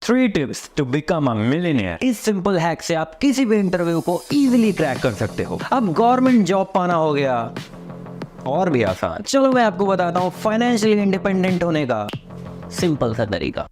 3 tips to become a millionaire. इस simple hack से आप किसी भी इंटरव्यू को इजीली क्रैक कर सकते हो। अब गवर्नमेंट जॉब पाना हो गया और भी आसान। चलो मैं आपको बताता हूँ फाइनेंशियली इंडिपेंडेंट होने का सिंपल सा तरीका।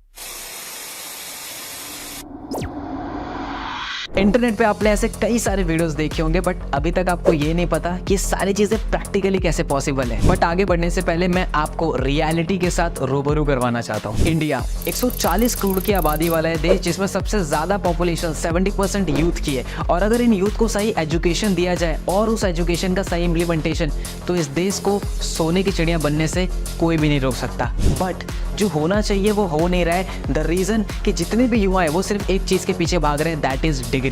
इंटरनेट पे आपने ऐसे कई सारे वीडियोस देखे होंगे, बट अभी तक आपको ये नहीं पता कि सारी चीजें प्रैक्टिकली कैसे पॉसिबल है। बट आगे बढ़ने से पहले मैं आपको रियलिटी के साथ रूबरू करवाना चाहता हूँ। इंडिया 140 करोड़ की आबादी वाला है देश, जिसमें सबसे ज्यादा पॉपुलेशन 70% यूथ की है। और अगर इन यूथ को सही एजुकेशन दिया जाए और उस एजुकेशन का सही इम्प्लीमेंटेशन, तो इस देश को सोने की चिड़िया बनने से कोई भी नहीं रोक सकता। बट जो होना चाहिए वो हो नहीं रहा है। द रीजन कि जितने भी युवा है वो सिर्फ एक चीज के पीछे भाग रहे हैं, दैट इज डिग्री।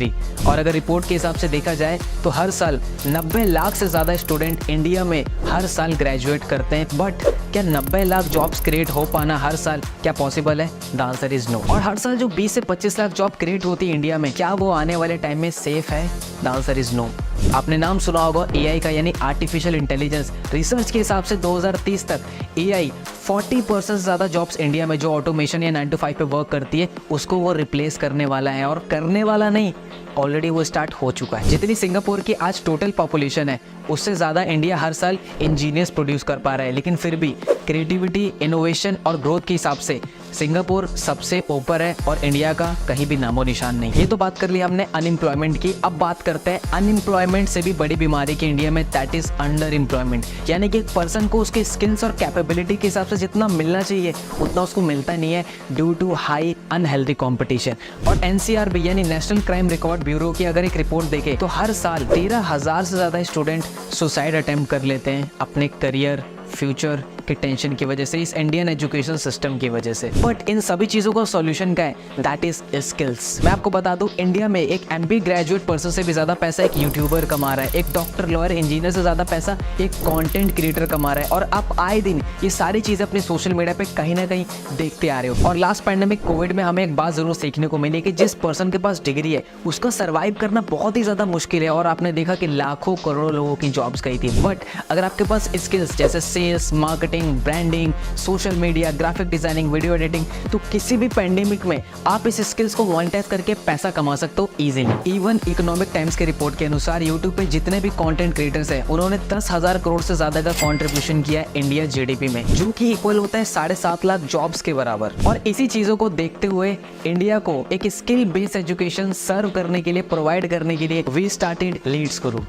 और अगर रिपोर्ट के हिसाब से देखा जाए तो हर साल 90 लाख से ज्यादा स्टूडेंट इंडिया में हर साल ग्रेजुएट करते हैं। बट क्या 90 लाख जॉब्स क्रिएट हो पाना हर साल क्या पॉसिबल है? The answer is no. और हर साल जो 20 से 25 लाख जॉब क्रिएट होती है इंडिया में, क्या वो आने वाले टाइम में सेफ है? The answer is no. आपने नाम सुना होगा एआई का, यानी आर्टिफिशियल इंटेलिजेंस। रिसर्च के हिसाब से 2030 तक एआई 40% से ज़्यादा जॉब्स इंडिया में जो ऑटोमेशन या 9 to 5 पे वर्क करती है उसको वो रिप्लेस करने वाला है। और करने वाला नहीं, ऑलरेडी वो स्टार्ट हो चुका है। जितनी सिंगापुर की आज टोटल पॉपुलेशन है उससे ज़्यादा इंडिया हर साल इंजीनियर्स प्रोड्यूस कर पा रहा है। लेकिन फिर भी क्रिएटिविटी, इनोवेशन और ग्रोथ के हिसाब से सिंगापुर सबसे ऊपर है और इंडिया का कहीं भी नामो निशान नहीं। ये तो बात कर ली हमने अनएम्प्लॉयमेंट की। अब बात करते हैं अनएम्प्लॉयमेंट से भी बड़ी बीमारी की इंडिया में, दैट इज अंडर एम्प्लॉयमेंट। यानी कि एक पर्सन को उसके स्किल्स और कैपेबिलिटी के हिसाब से जितना मिलना चाहिए उतना उसको मिलता नहीं है, due to high unhealthy competition. और एनसीआरबी यानी नेशनल क्राइम रिकॉर्ड ब्यूरो की अगर एक रिपोर्ट देखे तो हर साल 13,000 से ज़्यादा स्टूडेंट सुसाइड अटेम्प्ट कर लेते हैं अपने करियर, फ्यूचर के टेंशन की वजह से, इस इंडियन एजुकेशन सिस्टम की वजह से। बट इन सभी चीज़ों का सॉल्यूशन क्या है? That is skills. मैं आपको बता दूं, इंडिया में एक एमबी ग्रेजुएट पर्सन से भी ज़्यादा पैसा एक यूट्यूबर कमा रहा है, एक डॉक्टर, लॉयर, इंजीनियर से ज़्यादा पैसा एक कंटेंट क्रिएटर कमा रहा है। और आप आए दिन ये सारी चीज़ें अपने सोशल मीडिया पे कहीं ना कहीं देखते आ रहे हो। और लास्ट पैंडेमिक कोविड में हमें एक बात जरूर सीखने को मिली कि जिस पर्सन के पास डिग्री है उसका सर्वाइव करना बहुत ही ज़्यादा मुश्किल है। और आपने देखा कि लाखों करोड़ों लोगों की जॉब्स गई थी। बट अगर आपके पास स्किल्स जैसे sales, marketing, branding, social media, graphic designing, video editing, तो किसी भी पैंडेमिक में आप इस स्किल्स को मोनेटाइज करके पैसा कमा सकते हो इजीली। इवन इकोनॉमिक टाइम्स के रिपोर्ट के अनुसार यूट्यूब पे जितने भी कंटेंट क्रिएटर्स हैं उन्होंने 10,000 करोड़ से ज्यादा का कंट्रीब्यूशन किया है इंडिया जीडीपी में, जो कि इक्वल होता है 7.5 लाख जॉब्स के बराबर। और इसी चीजों को देखते हुए इंडिया को एक स्किल बेस्ड एजुकेशन सर्व करने के लिए, प्रोवाइड करने के लिए वी स्टार्टेड लीड्स गुरु।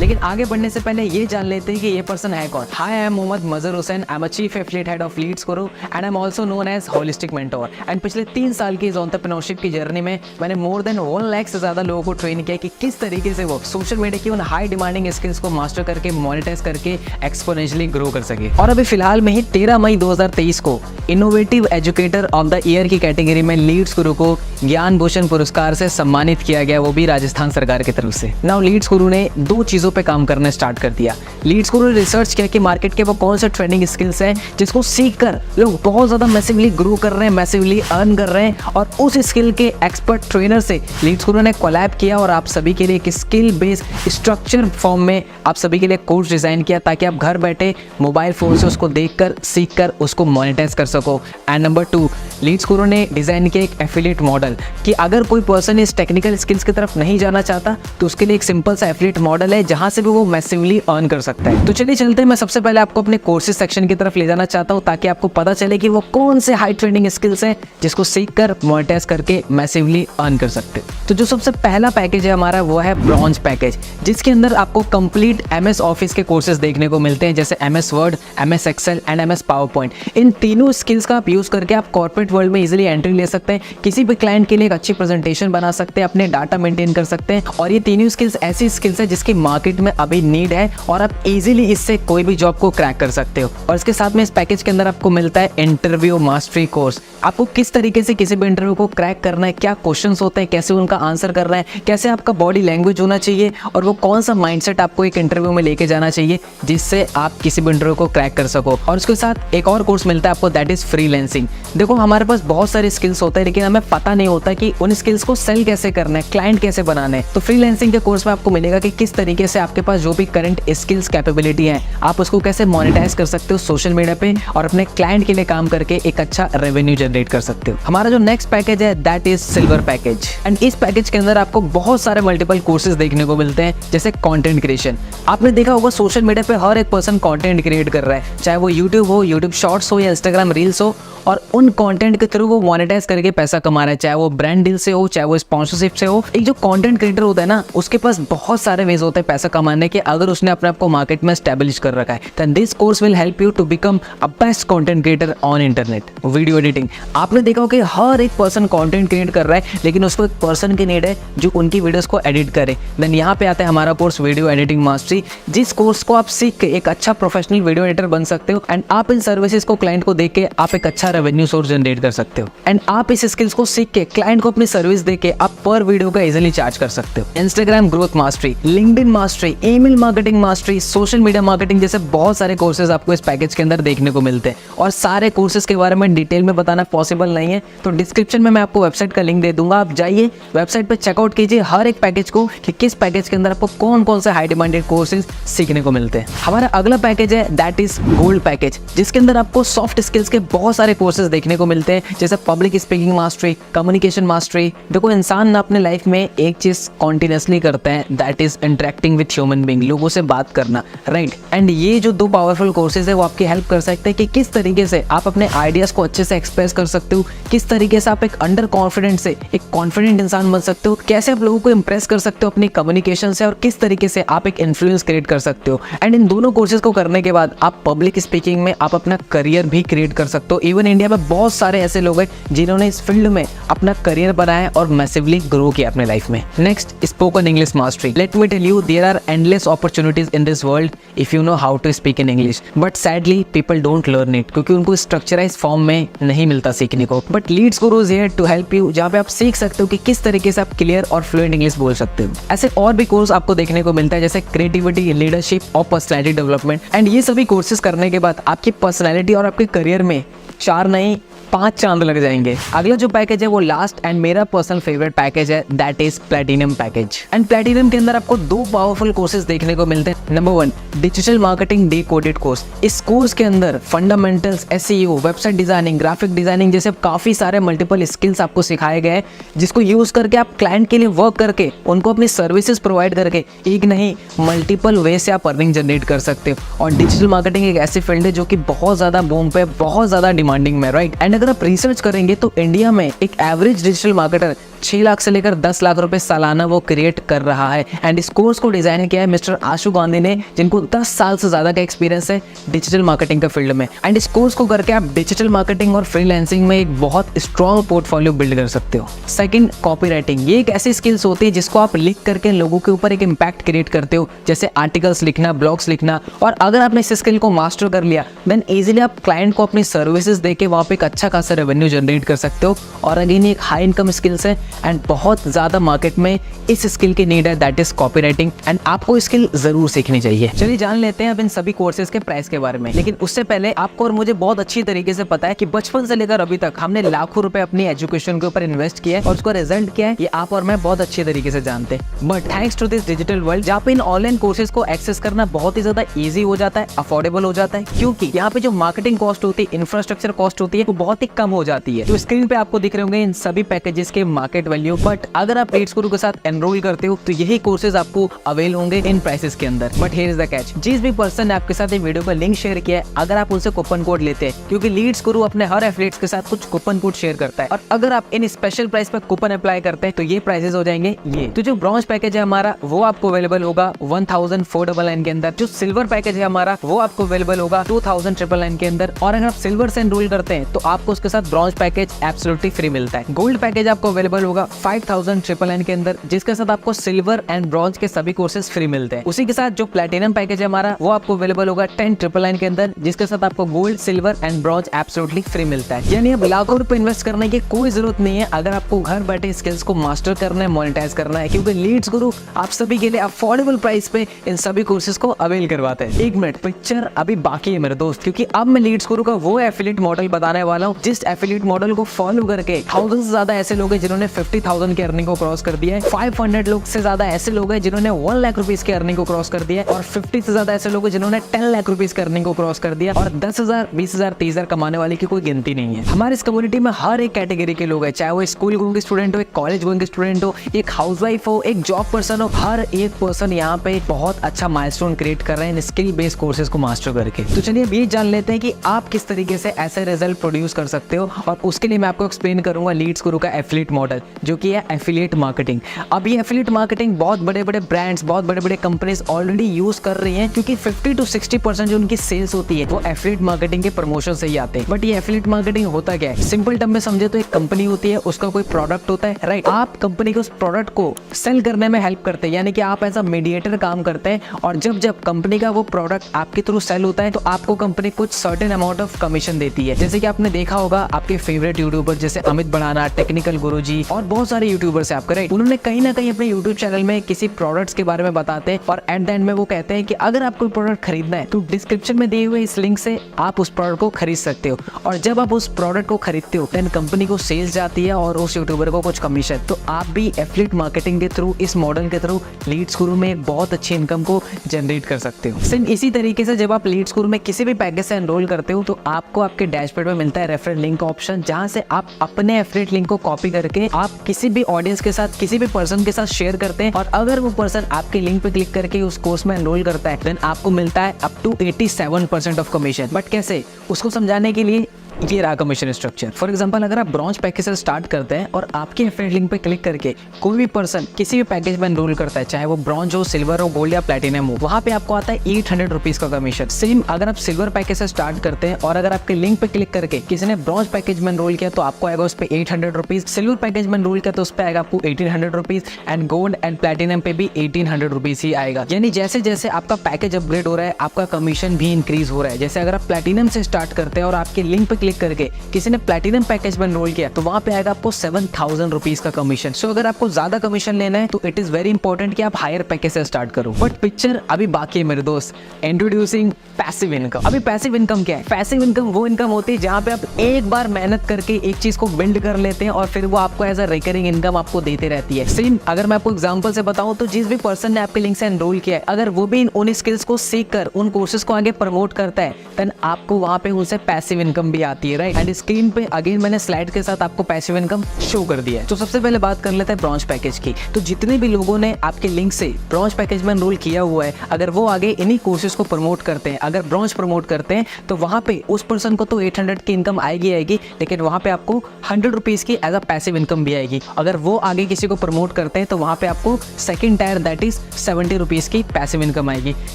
लेकिन आगे बढ़ने से पहले ये जान लेते हैं कि ये पर्सन है कौन। Hi, I am Mohammad Mazhar Hussain. I am a chief affiliate head of Leads Guru and I am also known as holistic mentor. And पिछले 3 साल की इस एंटरप्रेन्योरशिप की जर्नी में मैंने मोर देन 1 लाख से ज्यादा लोगों को ट्रेन किया कि किस तरीके से वो सोशल मीडिया की उन हाई डिमांडिंग स्किल्स को मास्टर करके, मोनेटाइज करके एक्सपोनेंशियली ग्रो कर सके। और अभी फिलहाल में ही 13 मई 2023 को innovative educator of the year की कैटेगरी में लीड्स गुरु को ज्ञान भूषण पुरस्कार से सम्मानित किया गया, वो भी राजस्थान सरकार की तरफ से। नाउ लीड्स गुरु ने 2 चीजों पे काम करना स्टार्ट कर दिया। लीड्स गुरु ने रिसर्च किया कि मार्केट के वो कौन से ट्रेंडिंग स्किल्स हैं जिसको सीखकर लोग बहुत ज्यादा मैसिवली ग्रो कर रहे हैं, मैसिवली अर्न कर रहे हैं। और उस स्किल के एक्सपर्ट ट्रेनर से लीड्स गुरु ने कोलैब किया और आप सभी के लिए एक स्किल बेस्ड स्ट्रक्चर फॉर्म में आप सभी के लिए कोर्स डिजाइन किया, ताकि आप घर बैठे मोबाइल फोन से उसको देखकर, सीखकर उसको मोनेटाइज कर सको। एंड नंबर 2, लीड्स गुरु ने डिजाइन किया एक एफिलिएट मॉडल कि अगर कोई पर्सन इस टेक्निकल स्किल्स की तरफ नहीं जाना चाहता तो उसके लिए एक सिंपल सा एफिलिएट मॉडल है जहां से भी वो मैसिवली अर्न कर सकता है। तो चलिए चलते हैं, मैं सबसे पहले आपको अपने कोर्सेज सेक्शन की तरफ ले जाना चाहता हूं, ताकि आपको पता चले कि वो कौन से हाई ट्रेंडिंग स्किल्स हैं जिसको सीखकर मोनेटाइज करके मैसिवली अर्न कर सकते हैं। तो जो सबसे पहला पैकेज है हमारा वो है ब्रॉन्ज पैकेज, जिसके अंदर आपको कंप्लीट MS ऑफिस के कोर्सेज देखने को मिलते हैं, जैसे MS Word, MS Excel and MS PowerPoint. इन तीनों स्किल्स का आप यूज करके आप कॉर्पोरेट वर्ल्ड में इजीली एंट्री ले सकते हैं, किसी भी क्लाइंट के लिए एक अच्छी प्रेजेंटेशन बना सकते हैं, अपने डाटा मेंटेन कर सकते हैं। और ये तीनों स्किल्स ऐसी स्किल्स है जिसकी मार्केट में अभी नीड है और आप इजीली इससे कोई भी जॉब को क्रैक कर सकते हो। और इसके साथ में इस पैकेज के अंदर आपको मिलता है इंटरव्यू मास्टरी कोर्स। आपको किस तरीके से किसी भी इंटरव्यू को क्रैक करना है, क्या क्वेश्चंस होते हैं, कैसे उनका आंसर करना है, कैसे आपका बॉडी लैंग्वेज होना चाहिए और वो कौन सा माइंडसेट आपको एक इंटरव्यू में लेके जाना चाहिए जिससे आप किसी भी इंटरव्यू को क्रैक कर सको। और उसके साथ एक और कोर्स मिलता है आपको, दैट इज फ्रीलांसिंग। देखो, हमारे पास बहुत सारे स्किल्स होते हैं लेकिन हमें पता नहीं होता कि उन स्किल्स को सेल कैसे करना है, क्लाइंट कैसे बनाना है। तो फ्रीलांसिंग के कोर्स में आपको मिलेगा कि किस तरीके से आपके आपके पास जो भी करंट स्किल्स कैपेबिलिटी है आप उसको कैसे मोनेटाइज कर सकते हो सोशल मीडिया पे और अपने क्लाइंट के लिए काम करके एक अच्छा रेवेन्यू जनरेट कर सकते हो। हमारा जो नेक्स्ट पैकेज है that is silver package. And इस पैकेज के अंदर आपको बहुत सारे मल्टीपल कोर्सेज देखने को मिलते हैं, जैसे कंटेंट क्रिएशन। आपने देखा होगा सोशल मीडिया पे हर एक पर्सन कंटेंट क्रिएट कर रहा है, चाहे वो यूट्यूब हो, यूट्यूब शॉर्ट्स हो या इंस्टाग्राम रील्स हो, और उन कंटेंट के थ्रू वो मोनेटाइज करके पैसा कमा रहा है, चाहे वो ब्रांड डील से हो, चाहे वो स्पॉन्सरशिप से हो। एक जो कंटेंट क्रिएटर होता है ना, उसके पास बहुत सारे वेज होते हैं पैसा कमाने के, अगर उसने अपने आप को मार्केट में एस्टैब्लिश कर रखा है। Then this course will help you to become a best content creator on internet. Video editing, आपने देखा होगा कि हर एक पर्सन कंटेंट क्रिएट कर रहा है, लेकिन उसको एक पर्सन की नीड है जो उनकी वीडियोस को एडिट करे। देन यहाँ पे आता है हमारा कोर्स वीडियो एडिटिंग मास्टरी, जिस कोर्स को आप सीख के एक अच्छा प्रोफेशनल वीडियो एडिटर बन सकते हो। एंड आप इन सर्विसेज को क्लाइंट को देके आप एक अच्छा रेवेन्यू सोर्स जनरेट कर सकते हो। एंड आप इस स्किल्स को सीख के क्लाइंट को अपनी सर्विस देके आप पर वीडियो का इजीली चार्ज कर सकते हो। Instagram growth mastery, LinkedIn mastery, email marketing mastery, social media marketing जैसे बहुत सारे कोर्सेज आपको इस पैकेज के अंदर देखने को मिलते हैं। और सारे कोर्सेज के बारे में डिटेल में बताना पॉसिबल नहीं है, तो डिस्क्रिप्शन में मैं आपको वेबसाइट का लिंक दे दूंगा, आप जाइए वेबसाइट पर चेकआउट कीजिए हर एक पैकेज को कि किस पैकेज के अंदर आपको कौन कौन से हाई डिमांडेड कोर्सेज सीखने को मिलते हैं। हमारा अगला पैकेज है दैट इज गोल्ड पैकेज, जिसके अंदर आपको सॉफ्ट स्किल्स के बहुत सारे कोर्सेज देखने को मिलते हैं, जैसे public speaking mastery, communication mastery. देखो इंसान ना अपने लाइफ में एक चीज कॉन्टिन्यूसली करता है, that is interacting with human being, लोगों से बात करना, राइट। एंड ये जो दो पावरफुल कोर्सेज है वो आपकी हेल्प कर सकते हैं कि किस तरीके से आप अपने आइडियाज को अच्छे से एक्सप्रेस कर सकते हो, किस तरीके से आप एक अंडर कॉन्फिडेंट से एक कॉन्फिडेंट इंसान बन सकते हो, कैसे आप लोगों को इंप्रेस कर सकते हो अपनी कम्युनिकेशन से, और किस तरीके से आप एक इन्फ्लुएंस क्रिएट कर सकते हो। एंड इन दोनों कोर्सेज को करने के बाद आप पब्लिक स्पीकिंग में आप अपना करियर भी क्रिएट कर सकते हो। इवन इंडिया में बहुत सारे ऐसे लोग हैं जिन्होंने इस फील्ड में अपना करियर बनाया और मैसिवली ग्रो किया अपने लाइफ में। Next, spoken English mastery. Let me tell you, there are endless opportunities in this world if you know how to speak in English, but sadly people don't learn it, क्योंकि उनको structurize form में नहीं मिलता सीखने को। But Leads Guru is here to help you, जहाँ पे आप सीख सकते हो कि किस तरीके से आप क्लियर और फ्लुएंट इंग्लिश बोल सकते हो। ऐसे और भी कोर्स आपको देखने को मिलता है, जैसे क्रिएटिविटी, लीडरशिप और पर्सनैलिटी डेवलपमेंट। एंड ये सभी कोर्सेज करने के बाद आपकी पर्सनैलिटी और आपके करियर में 4 नहीं 5 चांद लग जाएंगे। अगला जो पैकेज है वो लास्ट एंड मेरा पर्सनल फेवरेट पैकेज है, that is platinum package. And platinum के अंदर आपको 2 पावरफुल कोर्सेज देखने को मिलते हैं। Number 1, digital marketing decoded course. इस कोर्स के अंदर fundamentals, SEO, website designing, graphic designing जैसे काफी सारे मल्टीपल स्किल्स आपको सिखाए गए हैं, जिसको यूज करके आप क्लाइंट के लिए वर्क करके उनको अपनी सर्विसेज प्रोवाइड करके एक नहीं मल्टीपल वे से आप अर्निंग जनरेट कर सकते हो। और डिजिटल मार्केटिंग एक ऐसी फील्ड है जो कि बहुत ज्यादा बूम पे, बहुत ज्यादा डिमांडिंग में, राइट। एंड अगर आप रिसर्च करेंगे तो इंडिया में एक एवरेज डिजिटल मार्केटर 6 लाख से लेकर 10 लाख रुपए सालाना वो क्रिएट कर रहा है। एंड इस कोर्स को डिजाइन किया है मिस्टर आशु गांधी ने, जिनको 10 साल से ज्यादा का एक्सपीरियंस है डिजिटल मार्केटिंग का फील्ड में। एंड इस कोर्स को करके आप डिजिटल मार्केटिंग और फ्रीलांसिंग में एक बहुत स्ट्रॉन्ग पोर्टफोलियो बिल्ड कर सकते हो। Second, copywriting. ये एक ऐसी स्किल्स होती है जिसको आप लिख करके लोगों के ऊपर एक इम्पैक्ट क्रिएट करते हो, जैसे आर्टिकल्स लिखना, ब्लॉग्स लिखना। और अगर आपने इस स्किल को मास्टर कर लिया देन इजीली आप क्लाइंट को अपनी सर्विसेज देके वहाँ पे एक अच्छा खासा रेवेन्यू जनरेट कर सकते हो। और अगेन एक हाई इनकम स्किल्स है एंड बहुत ज्यादा मार्केट में इस स्किल की नीड है, दैट इज कॉपीराइटिंग। एंड आपको स्किल जरूर सीखनी चाहिए। चलिए जान लेते हैं अब इन सभी कोर्सेज के प्राइस के बारे में। लेकिन उससे पहले आपको और मुझे बहुत अच्छी तरीके से पता है कि बचपन से लेकर अभी तक हमने लाखों रुपए अपनी एजुकेशन के ऊपर इन्वेस्ट किया है और उसका रिजल्ट क्या है ये आप और मैं बहुत अच्छे तरीके से जानते हैं। But thanks to this digital world, जहाँ पे इन ऑनलाइन कोर्सेज को एक्सेस करना बहुत ही ज्यादा ईजी हो जाता है, अफोर्डेबल हो जाता है, क्योंकि यहाँ पे जो मार्केटिंग कॉस्ट होती है, इंफ्रास्ट्रक्चर कॉस्ट होती है, वो बहुत ही कम हो जाती है। तो स्क्रीन पे आपको दिख रहे होंगे इन सभी पैकेजेस के मार्केट वैल्यू। बट अगर आप लीड्स गुरु के साथ एनरोल करते हो तो यही कोर्सेज आपको अवेल होंगे इन प्राइसेस के अंदर। But here is the catch, जिस भी पर्सन ने आपके साथ ये वीडियो का लिंक शेयर किया है, अगर आप उनसे कूपन कोड लेते हैं, क्योंकि लीड्स गुरु अपने हर एफिलिएट्स के साथ कुछ कूपन कोड शेयर करता है, और अगर आप इन स्पेशल प्राइस पर कूपन अप्लाई करते हैं तो ये प्राइसेस हो जाएंगे ये। तो जो ब्रॉन्ज पैकेज है हमारा वो आपको अवेलेबल होगा 1499 के अंदर। जो सिल्वर पैकेज है हमारा वो आपको अवेलेबल होगा 2999 के अंदर। और अगर आप सिल्वर से एनरोल करते हैं तो आपको उसके साथ ब्रॉन्ज पैकेज एब्सोल्युटली फ्री मिलता है। गोल्ड पैकेज आपको अवेलेबल होगा 5999 के अंदर, जिसके साथ आपको सिल्वर एंड ब्रॉन्ज के सभी कोर्सेज फ्री मिलते हैं। उसी के साथ जो प्लैटिनम पैकेज है हमारा वो आपको अवेलेबल होगा 10999 के अंदर, जिसके साथ आपको gold, silver and bronze absolutely free मिलता है। यानी अब लाखों रुपए इन्वेस्ट करने की कोई जरूरत नहीं है अगर आपको घर बैठे स्किल्स को मास्टर करना है, मोनेटाइज करना है, क्योंकि लीड्स गुरु आप सभी के लिए अफोर्डेबल प्राइस पे इन सभी कोर्सेज को अवेल करवाते हैं। 1 मिनट, पिक्चर अभी बाकी है मेरे दोस्त, क्योंकि अब मैं लीड्स गुरु का वो एफिलिएट मॉडल बताने वाला हूँ जिस एफिलिएट मॉडल को फॉलो करके 1000 से ज्यादा ऐसे लोग हैं जिन्होंने 50,000 की अर्निंग को क्रॉस कर दिया है, 500 लोग से ज्यादा ऐसे लोग हैं जिन्होंने 1 लाख रुपीस की अर्निंग को क्रॉस कर दिया है, और 50 से ज्यादा ऐसे लोग हैं जिन्होंने 10 लाख रुपीस की अर्निंग को क्रॉस कर दिया, और 10,000, 20,000, 30,000 कमाने वाले की कोई गिनती नहीं है। हमारे इस कम्युनिटी में हर एक कैटेगरी के लोग हैं, चाहे वो स्कूल गोइंग स्टूडेंट हो, एक कॉलेज गोइंग स्टूडेंट हो, एक हाउसवाइफ हो, एक जॉब पर्सन हो, हर एक पर्सन यहाँ पे बहुत अच्छा माइलस्टोन क्रिएट कर रहे हैं स्किल बेस्ड कोर्सेज को मास्टर करके। तो चलिए अब ये जान लेते हैं कि आप किस तरीके से ऐसे रिजल्ट प्रोड्यूस कर सकते हो, और उसके लिए मैं आपको एक्सप्लेन करूंगा लीड्स गुरु का एफिलिएट मॉडल, जो कि है एफिलिएट मार्केटिंग। अब ये एफिलिएट मार्केटिंग बहुत बड़े बड़े ब्रांड्स, बहुत बड़े बड़े कंपनीज ऑलरेडी यूज कर रही हैं, क्योंकि 50 to 60% जो उनकी सेल्स होती है वो एफिलिएट मार्केटिंग के प्रमोशन से ही आते हैं। बट ये एफिलिएट मार्केटिंग होता क्या है? सिंपल टर्म में समझे तो एक कंपनी होती है, उसका कोई प्रोडक्ट होता है, राइट? आप कंपनी के उस प्रोडक्ट को सेल करने में हेल्प करते हैं, यानी कि आप एज अ मीडिएटर काम करते हैं, और जब कंपनी का वो प्रोडक्ट आपके थ्रू सेल होता है तो आपको कंपनी कुछ सर्टेन अमाउंट ऑफ कमीशन देती है। जैसे कि आपने देखा होगा आपके फेवरेट यूट्यूबर जैसे अमित बनाना, टेक्निकल गुरुजी और बहुत सारे यूट्यूबर्स आपके, राइट? उन्होंने कहीं ना कहीं अपने यूट्यूब चैनल में किसी प्रोडक्ट्स के बारे में बताते हैं, और एट द एंड में वो कहते हैं कि अगर आपको प्रोडक्ट खरीदना है तो डिस्क्रिप्शन में दिए हुए इस लिंक से आप उस प्रोडक्ट को खरीद सकते हो, और जब आप उस प्रोडक्ट को खरीदते हो देन कंपनी को सेल्स जाती है और उस यूट्यूबर को कुछ कमीशन। तो आप भी एफिलिएट मार्केटिंग के थ्रू, इस मॉडल के थ्रू लीड्स गुरु में एक बहुत अच्छी इनकम को जनरेट कर सकते हो। सेम इसी तरीके से जब आप लीड्स गुरु में किसी भी पैकेज से एनरोल करते हो तो आपको आपके डैशबोर्ड में मिलता है रेफरल लिंक का ऑप्शन, जहां से आप अपने एफिलिएट लिंक को कॉपी करके आप किसी भी ऑडियंस के साथ, किसी भी पर्सन के साथ शेयर करते हैं, और अगर वो पर्सन आपके लिंक पे क्लिक करके उस कोर्स में एनरोल करता है देन आपको मिलता है up to 87% of commission. But कैसे, उसको समझाने के लिए ये रहा कमीशन स्ट्रक्चर। फॉर एग्जांपल अगर आप ब्रॉन्ज पैकेज से स्टार्ट करते हैं और आपके एफिलिएट लिंक पे क्लिक करके कोई भी पर्सन किसी भी पैकेज में एनरोल करता है, चाहे वो ब्रॉन्ज हो, सिल्वर हो, गोल्ड या प्लेटिनम हो, वहाँ पे आपको आता है 800 रुपीज का कमीशन। सेम अगर आप सिल्वर पैकेज से स्टार्ट करते हैं और अगर आपके लिंक पे क्लिक करके किसी ने ब्रॉन्ज पैकेज में एनरोल किया तो आपको आएगा उस पर 800 रुपीज, सिल्वर पैकेज में एनरोल किया तो उस पर आएगा आपको 1800 rupees, and gold and platinum पे भी 1800 रुपीज ही आएगा। यानी जैसे जैसे आपका पैकेज अपग्रेड हो रहा है आपका कमीशन भी इंक्रीज हो रहा है। जैसे अगर आप प्लेटिनम से स्टार्ट करते हैं और आपके लिंक पे क्लिक करके किसी ने प्लेटिनम पैकेज में एनरोल किया तो वहां पे आएगा आपको 7000 रुपीज का कमीशन। सो अगर आपको ज्यादा कमीशन लेना है तो इट इज वेरी इंपॉर्टेंट कि आप हायर पैकेज से स्टार्ट करो। बट पिक्चर अभी बाकी है मेरे दोस्त। Introducing passive income. अभी पैसिव इनकम क्या है? पैसिव इनकम वो इनकम होती है जहां पे आप एक बार मेहनत करके एक चीज को बिल्ड कर लेते हैं और फिर वो आपको एज अ रिकरिंग इनकम आपको देते रहती है। सेम अगर मैं आपको एग्जांपल से बताऊं तो जिस भी पर्सन ने आपके लिंक से एनरोल किया है, अगर वो भी उन स्किल्स को सीख कर उन कोर्सेज को आगे प्रमोट करता है देन आपको वहां पे उनसे पैसिव इनकम भी आती है, राइट? एंड स्क्रीन पे अगेन मैंने स्लाइड के साथ आपको पैसिव इनकम शो कर दिया है। तो सबसे पहले बात कर लेते हैं ब्रॉन्ज पैकेज की। तो जितने भी लोगों ने आपके लिंक से ब्रॉन्ज पैकेज में एनरोल किया हुआ है, अगर वो आगे इन्हीं कोर्सेज को प्रमोट करते हैं, अगर ब्रॉन्ज प्रमोट करते हैं तो वहां पे उस पर्सन को तो 800 की इनकम आएगी, लेकिन वहां पे आपको 100 रुपीज की एज अ पैसिव इनकम भी आएगी। अगर वो आगे किसी को प्रमोट करते हैं तो वहां पे आपको second tier that is 70 rupees की पैसिव इनकम आएगी।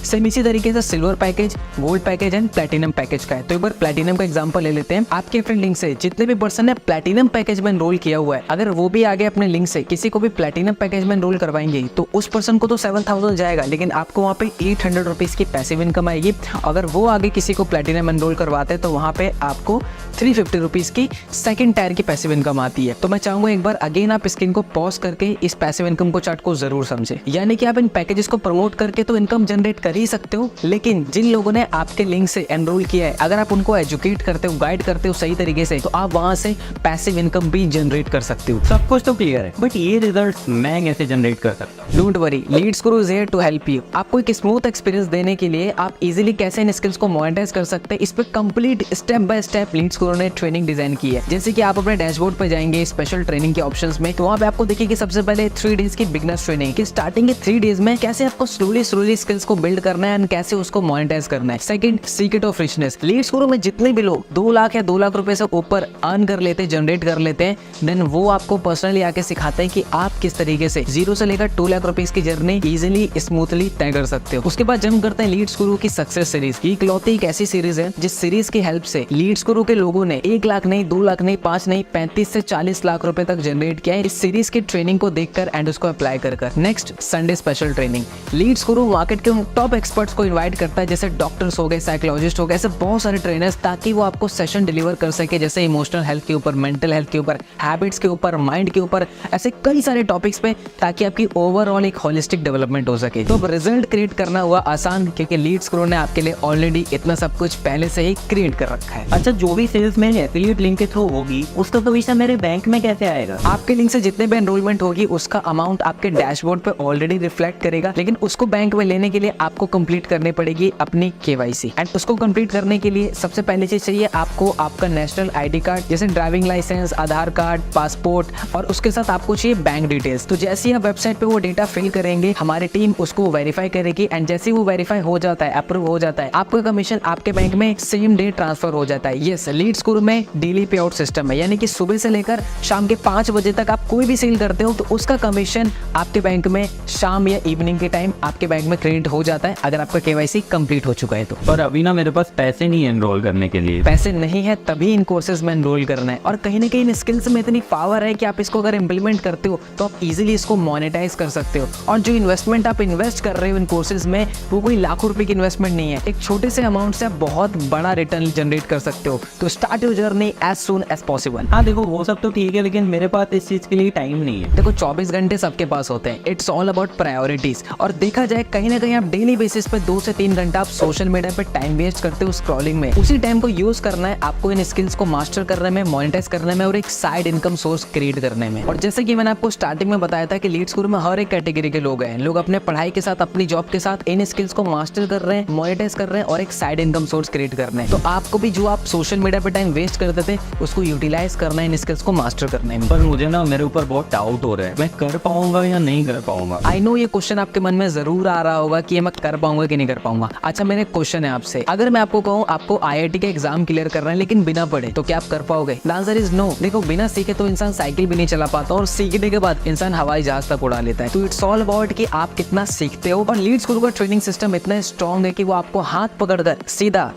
सेम इसी तरीके से silver package, gold package and platinum package का है। तो एक बार प्लेटिनम का एग्जांपल ले लेते हैं। आपके फ्रेंड लिंक से जितने भी पर्सन ने प्लेटिनम पैकेज में एनरोल किया हुआ है, अगर वो भी आगे अपने लिंक से किसी को भी प्लेटिनम पैकेज में एनरोल करवाएंगे तो उस पर्सन को तो 7000 जाएगा, लेकिन आपको वहां पे 800 रुपीज की पैसिव इनकम आएगी। अगर वो आगे किसी को प्लेटिनम एनरोल करवाते हैं तो वहां पे आपको 350 रुपीज की सेकंड टायर की पैसिव इनकम आती है। तो मैं चाहूंगा एक बार अगेन आप स्क्रीन को पॉज करके इस पैसिव इनकम को चार्ट को जरूर समझे। यानी कि आप इन पैकेजेस को प्रमोट करके तो इनकम जनरेट कर ही सकते हो, लेकिन जिन लोगों ने आपके लिंक से एनरोल किया है, अगर आप उनको एजुकेट करते हो, गाइड करते हो सही तरीके से, तो आप वहां से पैसिव इनकम भी जनरेट कर सकते हो। सब कुछ तो क्लियर है, बट ये रिजल्ट मैं कैसे जनरेट कर सकता हूँ? Don't worry, Leads Guru is here to help you. आपको एक स्मूथ एक्सपीरियंस देने के लिए आप इजीली कैसे इन स्किल्स को मोनेटाइज कर सकते हैं, इस पे complete step by step Leads Guru ने ट्रेनिंग डिजाइन की है। जैसे कि आप अपने डैशबोर्ड पे जाएंगे स्पेशल ट्रेनिंग के ऑप्शंस में, तो वहाँ पे आपको देखिए कि सबसे पहले 3 डेज की बिगनर्स ट्रेनिंग, कि स्टार्टिंग के 3 डेज में कैसे आपको स्लोली स्किल्स को बिल्ड करना है एंड कैसे उसको मोनेटाइज करना है। Second, secret of richness. Leads Guru में जितने भी लोग 2 लाख या 2 लाख रुपए से ऊपर अर्न कर लेते, जनरेट कर लेते हैं, देन वो आपको पर्सनली आके सिखाते हैं कि आप किस तरीके से 0 से लेकर 2 लाख रुपीस की जर्नी इजीली स्मूथली तय कर सकते हो। उसके बाद जंप करते हैं लीड्स गुरु की सक्सेस सीरीज। ये इकलौती एक ऐसी सीरीज है जिस सीरीज की हेल्प से लीड्स गुरु के लोगों ने 1 लाख नहीं, 2 लाख नहीं, 5 नहीं, 35 से 40 लाख रुपए तक जनरेट किया है इस सीरीज की ट्रेनिंग को देखकर एंड उसको अप्लाई कर। Next, Sunday special training. Leads Guru market के टॉप एक्सपर्ट्स को इन्वाइट करता है, जैसे डॉक्टर्स हो गए, साइकोलॉजिस्ट हो गए, ऐसे बहुत सारे ट्रेनर्स, ताकि वो आपको सेशन सॉल्यूशन डिलीवर कर सके, जैसे इमोशनल हेल्थ के ऊपर, मेंटल हेल्थ के ऊपर, हैबिट्स के ऊपर, माइंड के ऊपर, ऐसे कई सारे टॉपिक्स पे, ताकि आपकी ओवरऑल एक होलिस्टिक डेवलपमेंट हो सके। तो अब रिजल्ट क्रिएट करना हुआ आसान, क्योंकि लीड्स ग्रो ने आपके लिए ऑलरेडी इतना सब कुछ पहले से ही क्रिएट कर रखा है। अच्छा, जो भी सेल्स मेरे एफिलिएट लिंक के थ्रू होगी उसका कमीशन मेरे बैंक में कैसे आएगा? आपके लिंक से जितने भी एनरोलमेंट होगी उसका अमाउंट आपके डैशबोर्ड पे ऑलरेडी रिफ्लेक्ट करेगा, लेकिन उसको बैंक में लेने के लिए आपको कंप्लीट करनी पड़ेगी अपनी केवाईसी। एंड उसको कंप्लीट करने के लिए सबसे पहले चीज चाहिए आपको आपका नेशनल आईडी कार्ड, जैसे ड्राइविंग लाइसेंस, आधार कार्ड, पासपोर्ट, और उसके साथ आपको चाहिए बैंक डिटेल्स। तो जैसे ही आप वेबसाइट पे वो डेटा फिल करेंगे, हमारी टीम उसको वेरीफाई करेगी, एंड जैसे ही वो वेरीफाई हो जाता है, अप्रूव हो जाता है, आपका कमीशन आपके बैंक में सेम डे ट्रांसफर हो जाता है। यस, लीड्स ग्रो में डेली पे आउट सिस्टम है, यानी कि सुबह से लेकर शाम के 5 बजे तक आप कोई भी सेल करते हो तो उसका कमीशन आपके बैंक में शाम या इवनिंग के टाइम आपके बैंक में क्रेडिट हो जाता है, अगर आपका केवाईसी कंप्लीट हो चुका है तो। पर अभी ना मेरे पास पैसे नहीं है एनरोल करने के लिए। पैसे नहीं है तभी इन कोर्सेज में एनरोल करना है, और कहीं ना कहीं इन स्किल्स में इतनी पावर है कि आप इसको अगर इंप्लीमेंट करते हो तो आप इजीली इसको मोनेटाइज कर सकते हो। और जो इन्वेस्टमेंट आप इन्वेस्ट कर रहे हो इन कोर्सेज में, वो कोई लाखों रुपए की इन्वेस्टमेंट नहीं है, एक छोटे से अमाउंट से आप बहुत बड़ा रिटर्न जनरेट कर सकते हो। तो start your journey as soon as possible. हाँ देखो, वो सब तो ठीक है, लेकिन मेरे पास इस चीज के लिए टाइम नहीं है। देखो 24 घंटे सबके पास होते हैं, इट्स ऑल अबाउट प्रायोरिटीज। और देखा जाए कहीं ना कहीं आप डेली बेसिस पे 2 से 3 घंटा आप सोशल मीडिया पे टाइम वेस्ट करते हो स्क्रॉलिंग में। उसी टाइम को यूज करना है आपको इन स्किल्स को मास्टर करने में, मोनेटाइज करने में, और एक साइड इनकम सोर्स क्रिएट करने में। और जैसे कि मैंने आपको स्टार्टिंग में बताया था कि लीड्स ग्रो में हर एक कैटेगरी के लोग हैं, लोग अपने पढ़ाई के साथ, अपनी जॉब के साथ इन स्किल्स को मास्टर कर रहे हैं, मोनेटाइज कर रहे हैं, और एक साइड इनकम सोर्स क्रिएट करना है। तो आपको भी जो आप सोशल मीडिया पे टाइम वेस्ट करते थे उसको यूटिलाइज करना है इन स्किल्स को मास्टर करने में। पर मुझे ना मेरे ऊपर बहुत डाउट हो रहा है, मैं कर पाऊंगा या नहीं कर पाऊंगा। आई नो ये क्वेश्चन आपके मन में जरूर आ रहा होगा कि ये मैं कर पाऊंगा कि नहीं कर पाऊंगा। अच्छा, मेरा क्वेश्चन है आपसे, अगर मैं आपको कहूँ आपको IIT का एग्जाम क्लियर करना है लेकिन बिना पढ़े, तो क्या आप कर पाओगे? The answer is no. देखो, बिना सीखे तो इंसान साइकिल भी नहीं चला पाता, और सीखने के बाद इंसान हवाई जहाज तक उड़ा लेता है। तो इट्स ऑल अबाउट कि आप कितना सीखते हो। और लीड्स ग्रो का ट्रेनिंग सिस्टम इतना स्ट्रॉन्ग है कि वो आपको हाथ पकड़कर सीधा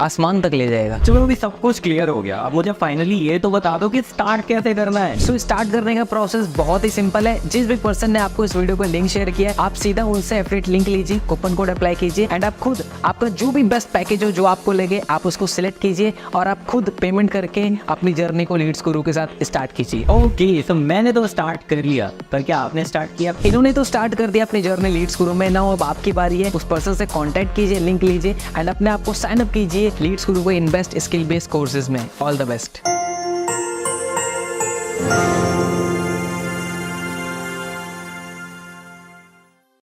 आसमान तक ले जाएगा। चलो, अभी सब कुछ क्लियर हो गया, अब मुझे फाइनली ये तो बता दो कि स्टार्ट कैसे करना है। सो स्टार्ट करने का प्रोसेस बहुत ही सिंपल है। जिस भी पर्सन ने आपको इस वीडियो को लिंक शेयर किया है, आप सीधा उनसे एफिलिएट लिंक लीजिए, कूपन कोड अप्लाई कीजिए, एंड आप खुद आपका जो भी बेस्ट पैकेज हो, जो आपको लगे, आप उसको सिलेक्ट कीजिए, और आप खुद पेमेंट करके अपनी जर्नी को लीड्स गुरु के साथ स्टार्ट कीजिए। ओके, तो मैंने तो स्टार्ट कर लिया, पर क्या आपने स्टार्ट किया? इन्होंने तो स्टार्ट कर दिया अपनी जर्नी लीड्स गुरु में। नाउ अब आपकी बारी है, उस पर्सन से कॉन्टैक्ट कीजिए, लिंक लीजिए, एंड अपने आप को साइन अप कीजिए लीड्स गुरु को इन्वेस्ट स्किल बेस्ड कोर्सेज में। All the best.